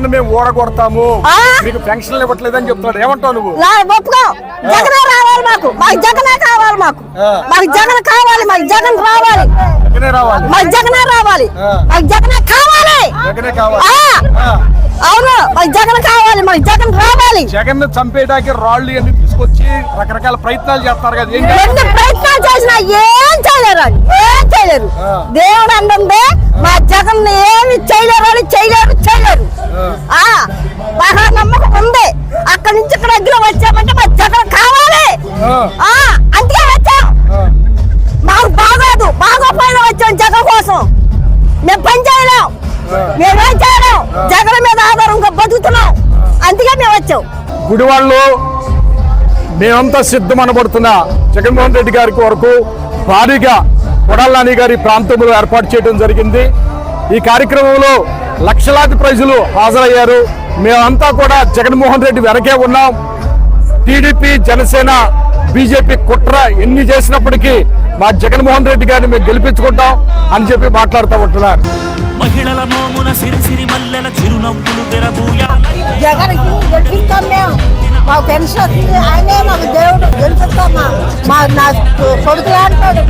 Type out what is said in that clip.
జగన్ మేము ఓడగొడతాము, మీకు పెన్షన్లు ఇవ్వట్లేదని చెప్తున్నాడు. ఏమంటావు నువ్వు? ఒప్పుకో, జగనే రావాలి మాకు, మాకు జగనే కావాలి, మాకు జగన్ కావాలి, మాకు జగన్ రావాలి, జగనే రావాలి, మాకు జగనే రావాలి, మాకు జగనే కావాలి, జగనే కావాలి. అవును, మాకు జగన్ కావాలి, మాకు జగన్ రావాలి. జగన్ చంపేయడానికి రాళ్ళు అన్ని తీసుకొచ్చి రకరకాల ప్రయత్నాలు చేస్తారు కదా. ఎన్ని ప్రయత్నాలు చేసినా ఏం చేయలేరు, ఏం చేయలేరు. దేవుడు అంటే మా జగన్ ఏమి చేయలేరు అని చేయలేరు. బాగా నమ్మకం ఉంది. అక్కడి నుంచి ఇక్కడ దగ్గర వచ్చామంటే మా జగన్ కావాలి, అందుకే వచ్చాం. మాకు బాగోదు, బాగోపోయినా వచ్చాం జగన్ కోసం. మేము పని చేయలేం, మేమేం చేయలేం, జగన్ మీద ఆధారంగా బతుకుతున్నాం, అందుకే మేము వచ్చాం. గుడివాళ్ళు మేమంతా సిద్ధమనబడుతున్న జగన్మోహన్ రెడ్డి గారికి వరకు భారీగా కొడాలి నాని గారి ప్రాంతంలో ఏర్పాటు చేయడం జరిగింది. ఈ కార్యక్రమంలో లక్షలాది ప్రజలు హాజరయ్యారు. మేమంతా కూడా జగన్మోహన్ రెడ్డి వెనకే ఉన్నాం. టీడీపీ, జనసేన, బీజేపీ కుట్ర ఎన్ని చేసినప్పటికీ మా జగన్మోహన్ రెడ్డి గారిని మేము గెలిపించుకుంటాం అని చెప్పి మాట్లాడుతూ ఉంటున్నారు. మహిళల మోమున సిరిసిరి మల్లెల చిరునవ్వులు తెరబూయా. జగన్కి గెలిపిస్తాం మేము, మాకు పెన్షన్ వస్తుంది, ఆయనే మాకు దేవుడు గెలిపిస్తాం. మా నా కొడుకు అంటాడు.